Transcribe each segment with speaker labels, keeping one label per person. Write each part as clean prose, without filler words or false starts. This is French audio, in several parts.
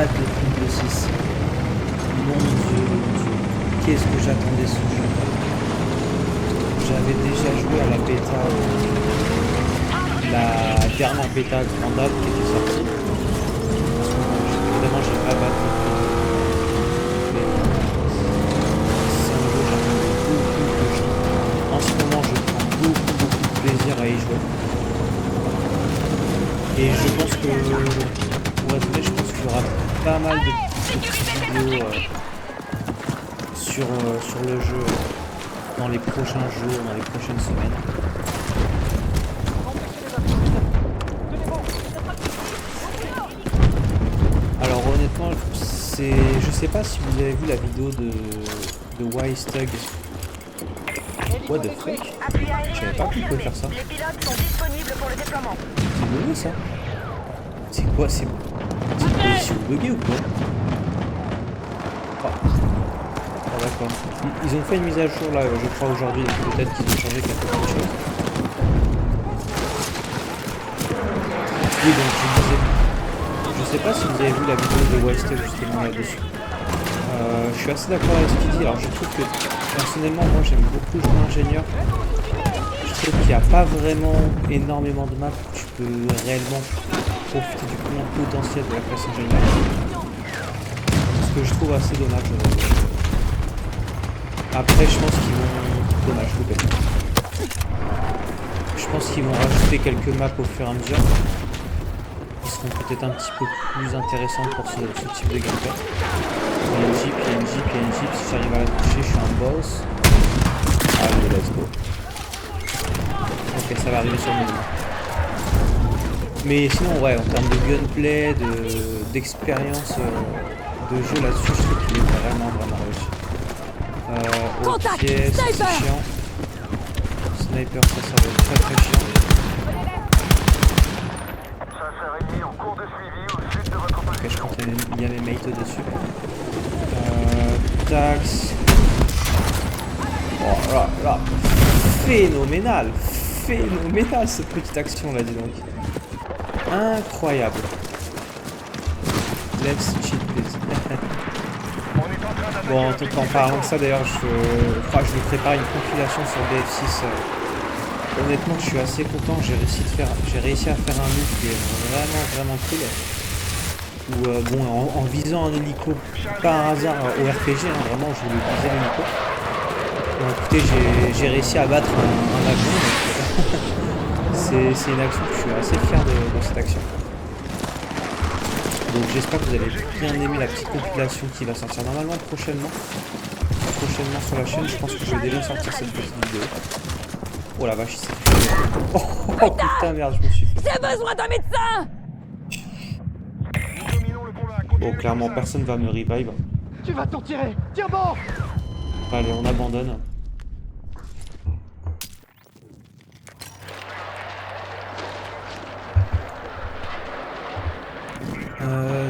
Speaker 1: hâte de Fumble 6. Mon Dieu, mon Dieu. Qu'est-ce que j'attendais ce jeu. J'avais déjà joué à la bêta, la dernière bêta grande date qui était sortie. Évidemment, j'ai pas battu. C'est un jeu que j'attendais beaucoup. En ce moment, je prends beaucoup de plaisir à y jouer. Et je pense que, pour être honnête, je pense qu'il y aura pas mal de petites vidéos sur le jeu dans les prochains jours, dans les prochaines semaines. Alors honnêtement, je sais pas si vous avez vu la vidéo de Wise Tug. What the fuck? Je savais pas qu'on pouvait faire ça.
Speaker 2: Les pilotes sont disponibles pour le déploiement.
Speaker 1: C'est nouveau ça? C'est quoi? C'est une position buggée ou quoi? Ah d'accord. Ils ont fait une mise à jour là, je crois aujourd'hui, donc peut-être qu'ils ont changé quelque chose. Oui, donc je disais, je sais pas si vous avez vu la vidéo de Wise Tug justement là-dessus. Je suis assez d'accord avec ce qu'il dit. Alors je trouve que personnellement, moi j'aime beaucoup jouer ingénieur. Je trouve qu'il n'y a pas vraiment énormément de maps où tu peux réellement profiter du plein potentiel de la classe ingénieur. Ce que je trouve assez dommage. Après, je pense qu'ils vont... Dommage, loupé. Je pense qu'ils vont rajouter quelques maps au fur et à mesure. Qui seront peut-être un petit peu plus intéressantes pour ce type de gameplay. Il y a une jeep, il y a une jeep, il y a une jeep. Si j'arrive à la toucher, je suis un boss. Allez, let's go. Ok, ça va arriver sur le menu. Mais sinon, ouais, en termes de gunplay, d'expérience de jeu là-dessus, je trouve qu'il est vraiment réussi. Ok, c'est chiant. Sniper, ça va être très chiant. Ok, je pense qu'il y a les mates dessus. Tax. Oh là. Phénoménal cette petite action là, dis donc. Incroyable. Let's cheat please. Bon, en parlant de ça d'ailleurs, je crois que je vais préparer une compilation sur BF6. Honnêtement, je suis assez content. J'ai réussi à faire un move qui est vraiment cool. Où, bon, en visant un hélico, par hasard au RPG, hein, vraiment, je voulais viser un hélico. Bon, écoutez, j'ai réussi à battre un avion. C'est une action que je suis assez fier de cette action. Donc j'espère que vous allez bien aimer la petite compilation qui va sortir normalement prochainement sur la chaîne. Je pense que je vais déjà sortir cette petite vidéo. Oh la vache, il s'est fait... Oh putain merde, je me suis fait...
Speaker 3: J'ai besoin d'un médecin!
Speaker 1: Bon, clairement personne va me revive.
Speaker 4: Tu vas t'en tirer! Tiens bon!
Speaker 1: Allez, on abandonne.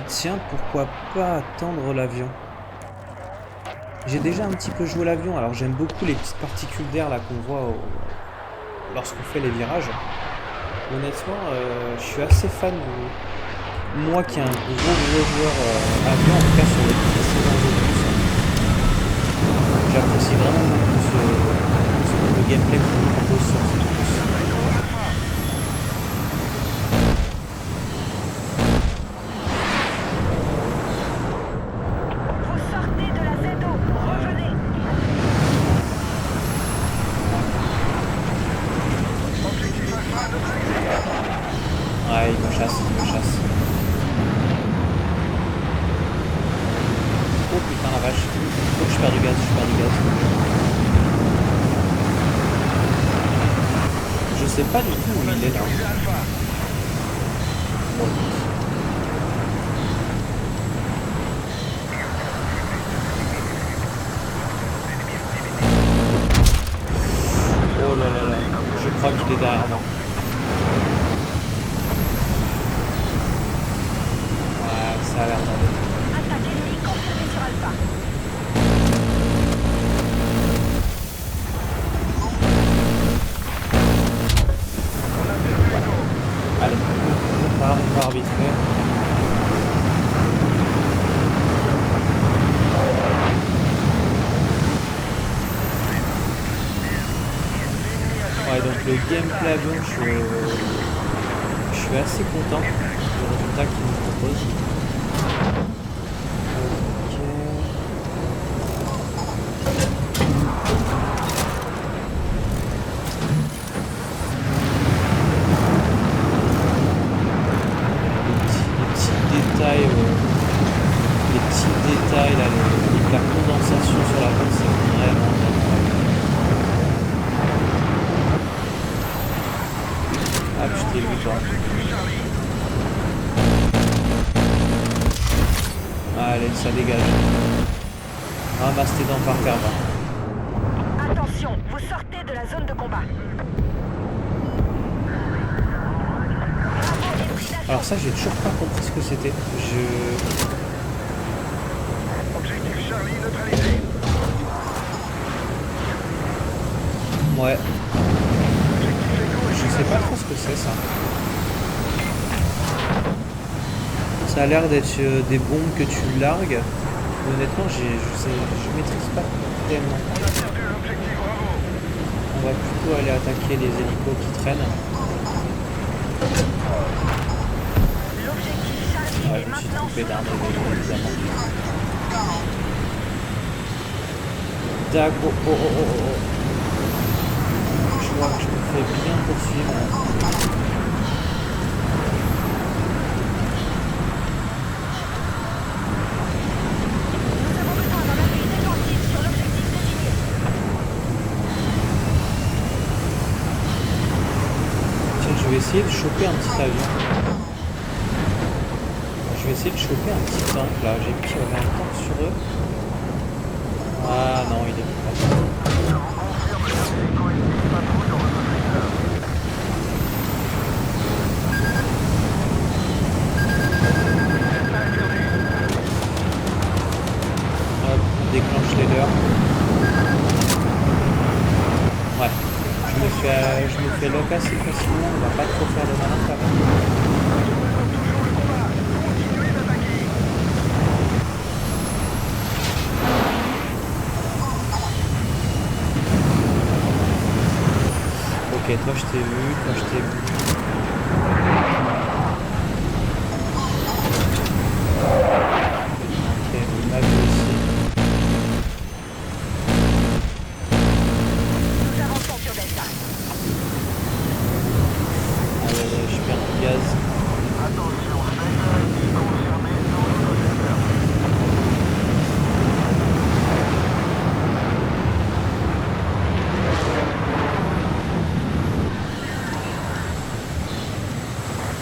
Speaker 1: Tiens, pourquoi pas attendre l'avion? J'ai déjà un petit peu joué l'avion, alors j'aime beaucoup les petites particules d'air là qu'on voit lorsqu'on fait les virages. Honnêtement, je suis assez fan de... Moi qui est un gros joueur avion, en tout cas sur les précédents opus, j'apprécie vraiment beaucoup le gameplay qu'on nous propose sur ce opus. Ouais, il me chasse. Oh putain la vache. Oh, je perds du gaz. Je sais pas du tout où il est là. Oh là là là. Je crois qu'il est derrière moi. Ça a l'air d'embêter.
Speaker 2: Attaque ennemie confirmée sur Alpha.
Speaker 1: gameplay à bon, je suis assez content du résultat qu'il nous propose. Ok. Les petits détails là, la condensation sur la peau, c'est vraiment bien. Ah, je t'ai vu toi. Allez, ça dégage. Ramasse tes dents par terre.
Speaker 2: Attention, vous sortez de la zone de combat.
Speaker 1: Alors ça, j'ai toujours pas compris ce que c'était.
Speaker 3: Objectif Charlie neutralisé.
Speaker 1: Ouais. Je sais pas trop ce que c'est ça. Ça a l'air d'être des bombes que tu largues. Honnêtement, je maîtrise pas tellement.
Speaker 3: On a perdu l'objectif Bravo.
Speaker 1: On va plutôt aller attaquer les hélicos qui traînent.
Speaker 2: L'objectif Charlie
Speaker 1: Ouais,
Speaker 2: est
Speaker 1: je me suis
Speaker 2: maintenant
Speaker 1: trompé
Speaker 2: sous
Speaker 1: d'arme,
Speaker 2: notre contrôle.
Speaker 1: évidemment. D'accord. Oh. Je vois que je me fais bien poursuivre.
Speaker 2: Nous avons besoin d'un appui défensif sur l'objectif désigné.
Speaker 1: Tiens, je vais essayer de choper un petit avion. Je vais essayer de choper un petit tank là. J'ai vu qu'il y avait un tank sur eux. Ah non, il est pas.
Speaker 3: Confirme que les coéquipiers patrouillent dans votre secteur.
Speaker 1: Hop, on déclenche les leurs. Ouais, je me fais lock assez facilement, on va pas trop faire de malin quand même.
Speaker 3: Toujours le combat. Continuez d'attaquer.
Speaker 1: Ok, toi je t'ai vu, toi je t'ai vu. Ok, il m'a vu aussi.
Speaker 2: Nous avançons sur Delta.
Speaker 1: Allez, je perds du gaz.
Speaker 3: Attention, secteur ennemi confirmé dans notre secteur.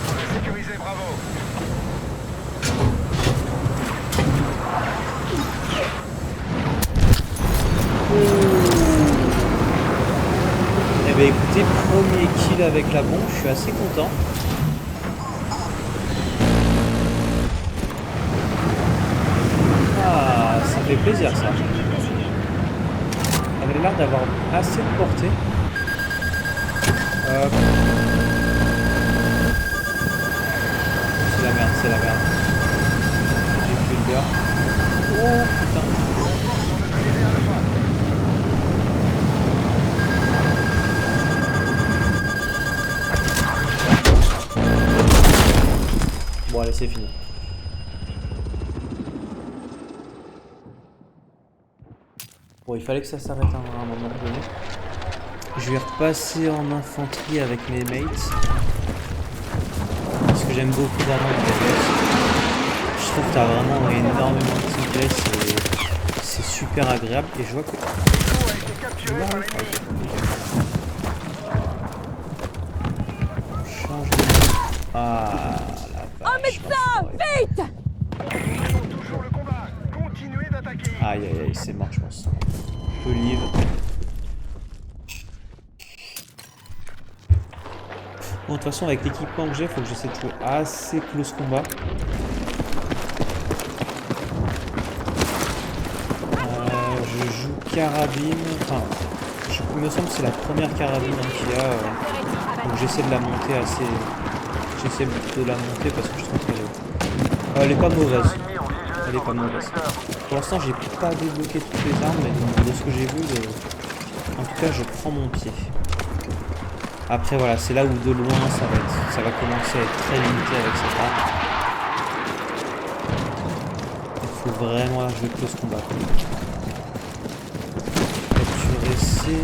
Speaker 3: On a sécurisé Bravo.
Speaker 1: Eh bien écoutez, premier kill avec la bombe, je suis assez content. Ah, ça fait plaisir ça.
Speaker 2: Objectif désigné.
Speaker 1: Ça avait l'air d'avoir assez de portée. Hop. C'est la merde, c'est la merde. J'ai plus le beurre. Oh putain.
Speaker 3: Renfort sur neutralisé Alpha.
Speaker 1: Bon allez, c'est fini. Bon, il fallait que ça s'arrête à un moment donné. Je vais repasser en infanterie avec mes mates. Parce que j'aime beaucoup vraiment le TPS. Je trouve que t'as vraiment énormément de teamplay, c'est super agréable. Et je vois que...
Speaker 3: L'eau a été capturé par l'ennemi.
Speaker 1: On change de... Ah la vache.
Speaker 2: Vite!
Speaker 3: Nous menons toujours le combat. Continuez d'attaquer.
Speaker 1: Aïe aïe aïe, c'est mort je pense. Peu livre. Bon, de toute façon avec l'équipement que j'ai, faut que j'essaie de jouer assez close combat. Je joue carabine, enfin, il me semble que c'est la première carabine qu'il y a, donc j'essaie de la monter assez, j'essaie de la monter parce que je trouve qu'elle est pas mauvaise, elle est pas mauvaise. Pour l'instant j'ai pas débloqué toutes les armes, mais de ce que j'ai vu, en tout cas je prends mon pied. Après voilà, c'est là où de loin ça va commencer à être très limité avec cette arme. Il faut vraiment jouer close combat. Capturer C.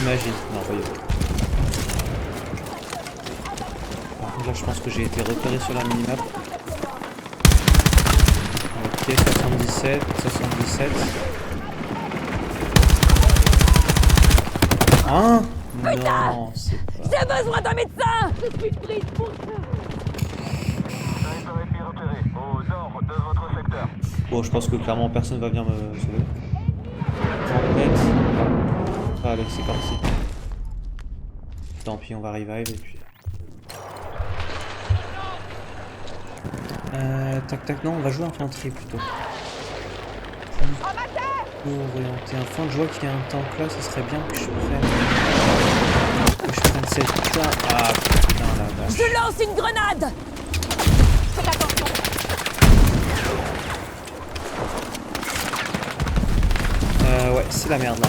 Speaker 1: Imagine, non voyez. Par contre là je pense que j'ai été repéré sur la minimap. Ok, 77, 77. Hein? Non, c'est pas...
Speaker 2: J'ai besoin d'un médecin! Je suis prise pour ça!
Speaker 3: Sniper repéré au nord de votre secteur.
Speaker 1: Bon, je pense que clairement personne va venir me sauver. 30 mètres. Ah, allez, c'est parti. Tant pis, on va revive et puis... tac tac, non, on va jouer infanterie plutôt. Pour orienter un fond, je vois qu'il y a un tank là, ça serait bien que je prenne cette là. Ah putain la vache.
Speaker 2: Je lance une grenade! Faites attention!
Speaker 1: Ouais, c'est la merde là.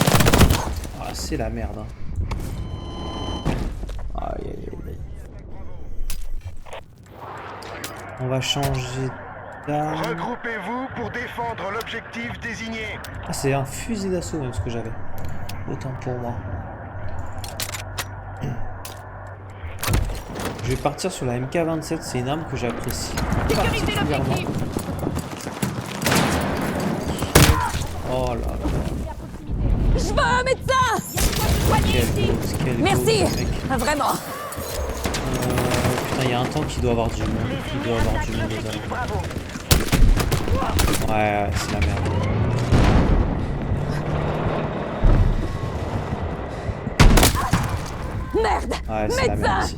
Speaker 1: Ah, c'est la merde. Hein. Aïe aïe aïe. On va changer d'arme.
Speaker 3: Regroupez-vous pour défendre l'objectif désigné.
Speaker 1: Ah, c'est un fusil d'assaut même ce que j'avais. Autant pour moi. Je vais partir sur la MK27, c'est une arme que j'apprécie particulièrement. Oh là là.
Speaker 2: Je veux un médecin!
Speaker 1: Quel
Speaker 2: Merci!
Speaker 1: gros, mec.
Speaker 2: Ah, vraiment!
Speaker 1: Putain, il y a un tank qui doit avoir du monde. Il doit avoir du monde aux alentours.
Speaker 3: Bravo.
Speaker 1: Ouais, c'est la merde.
Speaker 2: Merde!
Speaker 1: Ouais, c'est la merde
Speaker 2: Médecin!
Speaker 1: ici.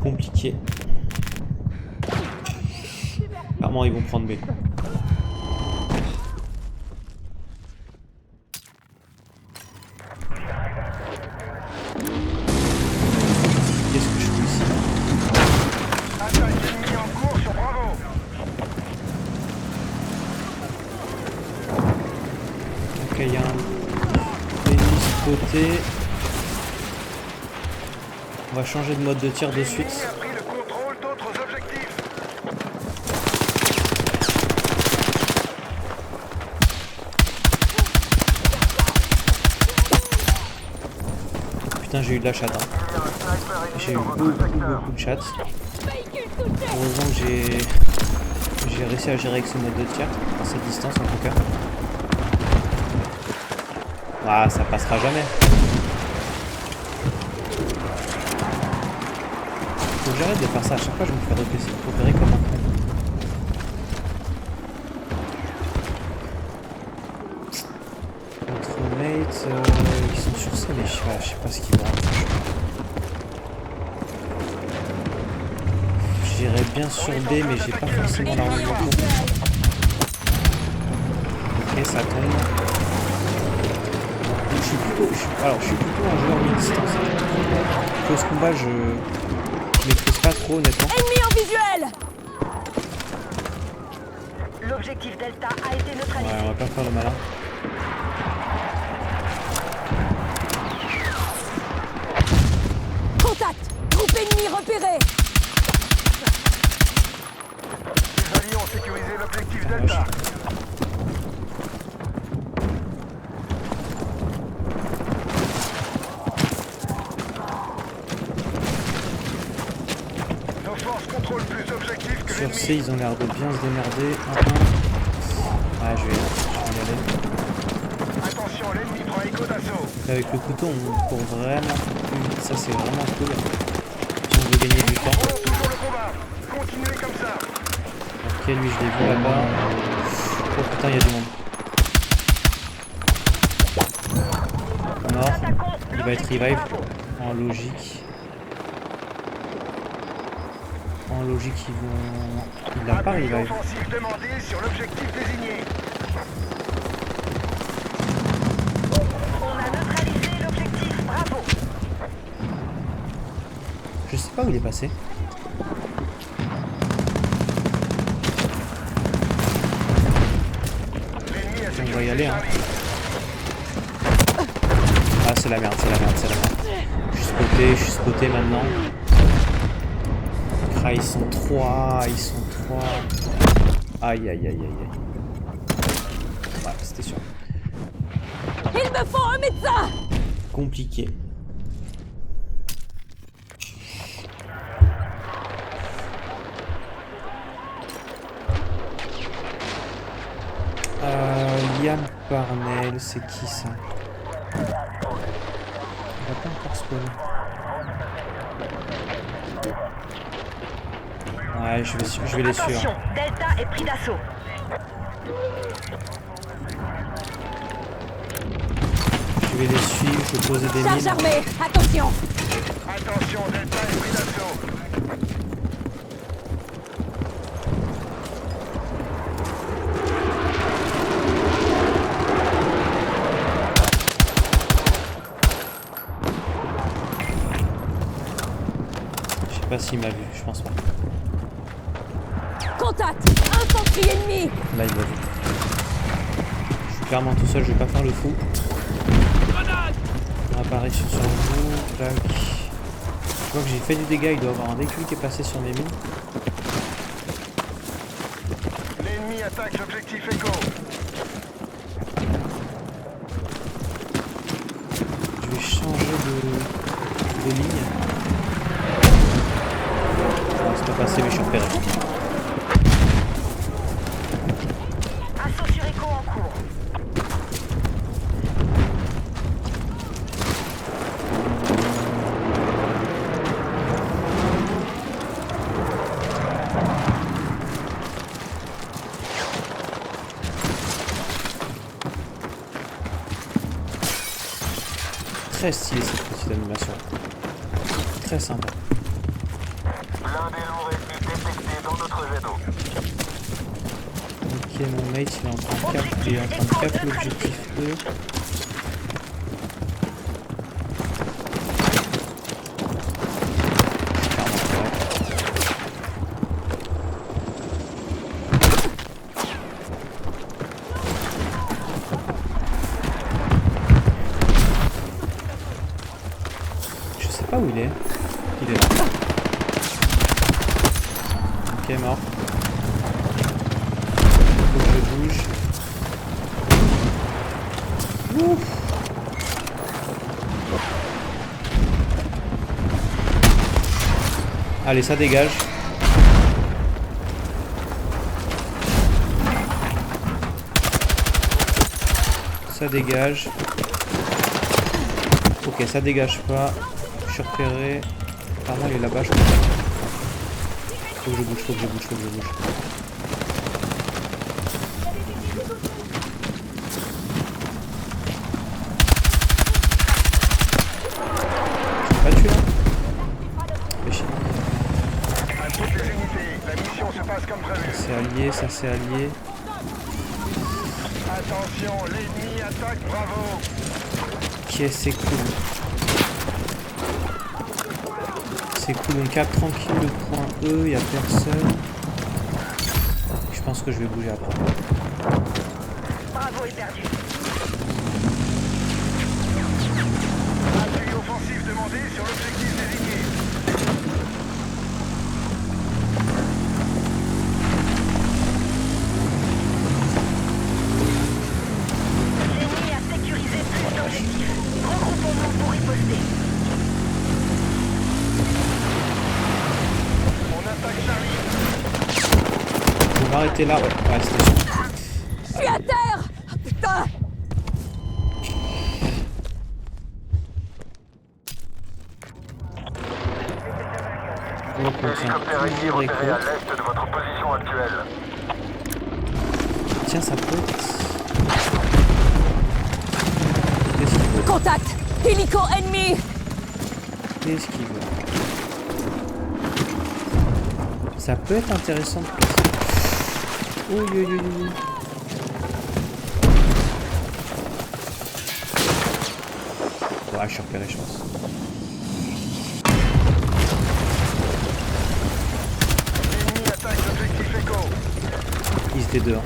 Speaker 1: Compliqué. Clairement, ils vont prendre B. Qu'est-ce que je fais ici?
Speaker 3: Attaque ennemie en cours sur Bravo.
Speaker 1: Ok, il y a un ennemi spoté. On va changer de mode de tir de suite.
Speaker 3: L'ennemi a pris le contrôle d'autres objectifs.
Speaker 1: Putain, j'ai eu de la chatte. Hein. J'ai eu beaucoup de chatte. Heureusement que j'ai réussi à gérer avec ce mode de tir, à cette distance en tout cas. Ah, ça passera jamais. Faut que j'arrête de faire ça à chaque fois, je me fais repérer comme un con. Notre mate, ils sont sur ça, mais je sais pas ce qu'ils vont. J'irais bien sur B, mais j'ai pas forcément l'armement pour. Ok, ça tombe. Je suis plutôt un joueur mi-distance. Close combat, je maîtrise pas trop honnêtement.
Speaker 2: Ennemi en visuel!
Speaker 5: L'objectif Delta a été neutralisé.
Speaker 1: Ouais, on va pas faire le malin.
Speaker 2: Contact! Groupe ennemi repéré!
Speaker 3: Les alliés ont sécurisé l'objectif Delta. Nos forces contrôlent plus d'objectifs que
Speaker 1: Sur C,
Speaker 3: l'ennemi.
Speaker 1: ils ont l'air de bien se démerder. Ouais, je vais y aller.
Speaker 3: Attention, l'ennemi prend écho d'assaut.
Speaker 1: Avec le couteau, on court vraiment plus vite. Ça, c'est vraiment cool. Si on veut gagner du temps.
Speaker 3: Contrôlons toujours le combat. Continuez comme ça.
Speaker 1: Ok, lui, je l'ai vu là-bas. Oh putain, il y a du monde. Mort. Il va être revive. En logique. En logique, ils vont... Il l'a pas
Speaker 3: Appui
Speaker 1: revive.
Speaker 3: offensif demandé sur l'objectif désigné.
Speaker 5: On a neutralisé l'objectif. Bravo.
Speaker 1: Je il est passé? On va y aller, hein. Ah, c'est la merde, c'est la merde, c'est la merde. Je suis spoté maintenant. Ah, ils sont 3, ils sont 3. Aïe, aïe, aïe, aïe, aïe. Ouais, c'était sûr.
Speaker 2: Il me faut un médecin!
Speaker 1: Compliqué. Liam Parnell, c'est qui ça? On va pas encore spawner. Ouais, je vais les suivre.
Speaker 5: Attention, Delta est pris d'assaut.
Speaker 1: Je vais les suivre, je vais poser des
Speaker 2: Charge
Speaker 1: mines.
Speaker 2: armée! Attention!
Speaker 3: Attention, Delta est pris d'assaut.
Speaker 1: Je sais pas s'il m'a vu, je pense pas.
Speaker 2: Contact! Infanterie ennemie!
Speaker 1: Là, il m'a vu. Je suis clairement tout seul, je vais pas faire le fou. Apparition sur vous, tac. Je vois que j'ai fait du dégât, il doit y avoir un véhicule qui est passé sur mes mines.
Speaker 3: L'ennemi attaque l'objectif Echo.
Speaker 1: Je vais changer de ligne. Je vais passer, mais je suis repéré.
Speaker 5: Assaut sur Echo en cours.
Speaker 1: Très stylé cette petite animation. Très sympa.
Speaker 3: L'un des lourds ennemis détectés dans notre jet d'eau.
Speaker 1: Ok, mon mate il est en train de cap l'objectif E. Je sais pas où il est. Il est là. Ok, mort. Faut que je bouge. Ouf. Allez, ça dégage. Ça dégage. Ok, ça dégage pas. Je suis repéré. Apparemment, il est là-bas, je crois. Faut que je bouge, faut que je bouge, faut que je bouge. Je l'ai pas tué là? Mais chier.
Speaker 3: À toutes les unités, la mission se passe comme prévu.
Speaker 1: C'est allié, ça c'est allié.
Speaker 3: Attention, l'ennemi attaque, bravo.
Speaker 1: Ok, c'est cool. C'est cool, on capte tranquille le point E, y a personne. Je pense que je vais bouger après.
Speaker 5: Bravo est perdu.
Speaker 3: Appui offensif demandé sur l'objectif désigné.
Speaker 5: L'ennemi a sécurisé plus d'objectifs. Regroupons-nous pour riposter.
Speaker 3: On attaque Charlie.
Speaker 1: Je vais m'arrêter là, ouais, c'était sûr.
Speaker 2: Je suis à terre! Ah, putain!
Speaker 1: Donc on tient
Speaker 3: Hélicoptère ennemi
Speaker 1: toujours
Speaker 3: repéré
Speaker 1: Echo.
Speaker 3: à l'est de votre position actuelle.
Speaker 1: Tiens, ça peut être... Qu'est-ce qu'il veut?
Speaker 2: Contact! Hélico ennemi!
Speaker 1: Qu'est-ce qu'il veut? Ça peut être intéressant de placer. Oui, oui, oui, oui. Ouais, je suis repéré, je pense. étaient deux. Hein.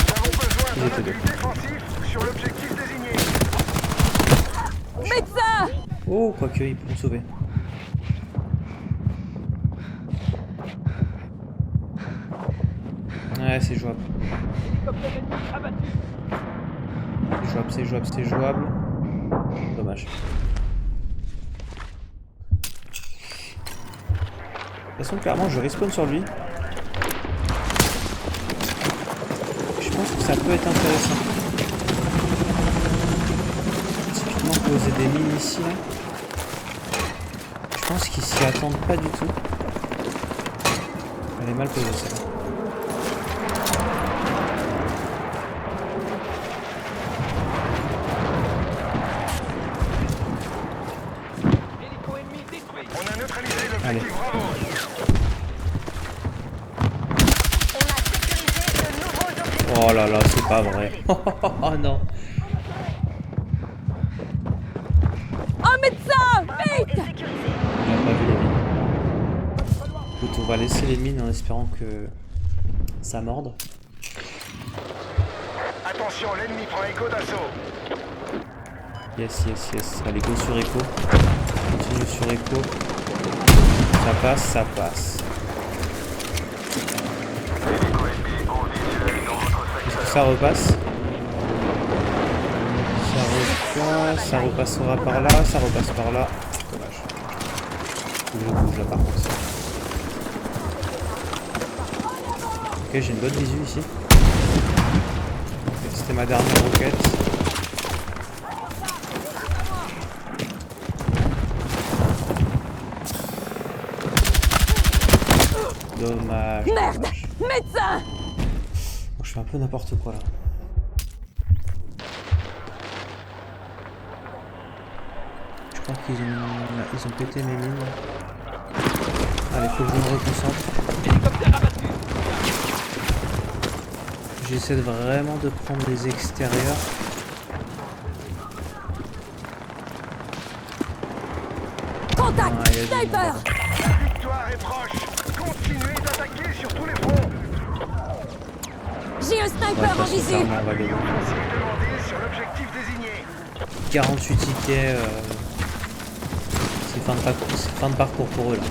Speaker 3: Nous avons besoin
Speaker 1: Ils
Speaker 3: d'un
Speaker 1: étaient deux.
Speaker 3: appui défensif sur l'objectif désigné.
Speaker 2: Médecin!
Speaker 1: Oh, quoique, ils pourront sauver. Ouais, c'est jouable. C'est jouable, c'est jouable, c'est jouable. Dommage. De toute façon, clairement, je respawn sur lui. Je pense que ça peut être intéressant. Typiquement, poser des mines ici. Là. Je pense qu'ils s'y attendent pas du tout. Elle est mal posée, celle-là.
Speaker 3: On a neutralisé
Speaker 1: Allez.
Speaker 3: l'objectif Bravo.
Speaker 5: On a sécurisé de nouveaux objectifs.
Speaker 1: Oh là là, c'est pas vrai. Oh non.
Speaker 2: Un médecin!
Speaker 5: Bravo
Speaker 2: Vite!
Speaker 5: est sécurisé.
Speaker 1: On n'a pas vu les mines. Écoute, on va laisser les mines en espérant que ça morde.
Speaker 3: Attention, l'ennemi prend écho d'assaut.
Speaker 1: Yes, yes, yes. Allez, go sur écho. Continue sur écho. Ça passe, ça passe. Est-ce que ça repasse? Ça repassera par là, ça repasse par là. Dommage. Faut que je bouge là par contre. Ok, j'ai une bonne visu ici. Ok, c'était ma dernière roquette. Dommage.
Speaker 2: Merde!
Speaker 1: Dommage.
Speaker 2: Médecin!
Speaker 1: Bon, je fais un peu n'importe quoi là. Je crois qu'ils ont pété mes mines. Allez, faut que je me reconcentre. J'essaie vraiment de prendre les extérieurs.
Speaker 2: Contact!
Speaker 1: Ah, il y a du
Speaker 2: Sniper!
Speaker 1: monde.
Speaker 3: La victoire est proche. Continuez d'attaquer sur tous les fronts.
Speaker 2: J'ai un
Speaker 1: Ouais,
Speaker 2: sniper en
Speaker 1: parce que
Speaker 2: visu!
Speaker 1: clairement, on va gagner.
Speaker 3: Offensive demandée sur l'objectif désigné.
Speaker 1: 48 tickets. C'est fin de parcours pour eux là.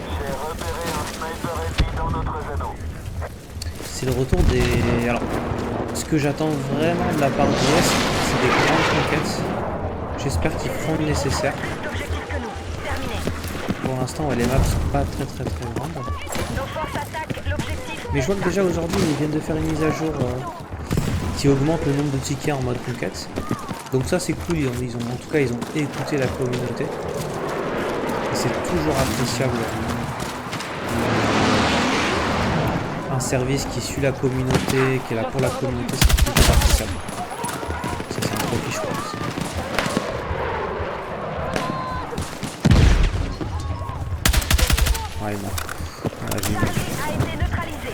Speaker 3: J'ai repéré un sniper ennemi dans notre zone.
Speaker 1: C'est le retour des... Alors, ce que j'attends vraiment de la part de l'Ouest, c'est des grandes conquêtes. J'espère qu'ils feront le nécessaire.
Speaker 5: Plus d'objectifs que nous. Terminé.
Speaker 1: Pour l'instant, ouais, les maps sont pas très grandes.
Speaker 5: Nos forces attaquent l'objectif.
Speaker 1: Mais je vois que déjà aujourd'hui, ils viennent de faire une mise à jour qui augmente le nombre de tickets en mode conquête. Donc ça, c'est cool. En tout cas, ils ont écouté la communauté. Et c'est toujours appréciable. Un service qui suit la communauté, qui est là pour la communauté, c'est toujours appréciable. Ça, c'est un profit, je pense. Ouais, non. Ah, j'ai eu...
Speaker 5: A été neutralisé.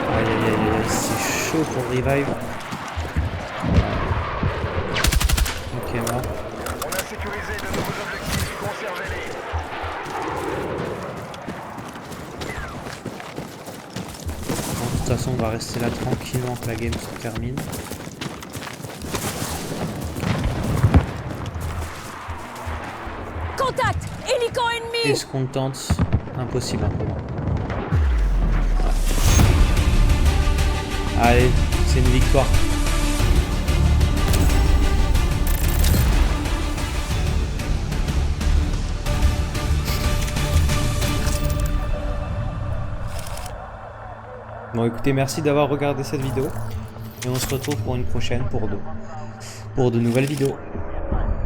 Speaker 1: Aïe aïe aïe aïe, c'est chaud pour revive. Ok, mort.
Speaker 3: On a sécurisé de nouveaux objectifs. Conservez-les.
Speaker 1: Bon, de toute façon, on va rester là tranquillement que la game se termine.
Speaker 2: Contact! Hélico ennemi!
Speaker 1: Est-ce qu'on tente? Impossible pour moi. Allez, c'est une victoire. Bon écoutez, merci d'avoir regardé cette vidéo. Et on se retrouve pour une prochaine pour de nouvelles vidéos.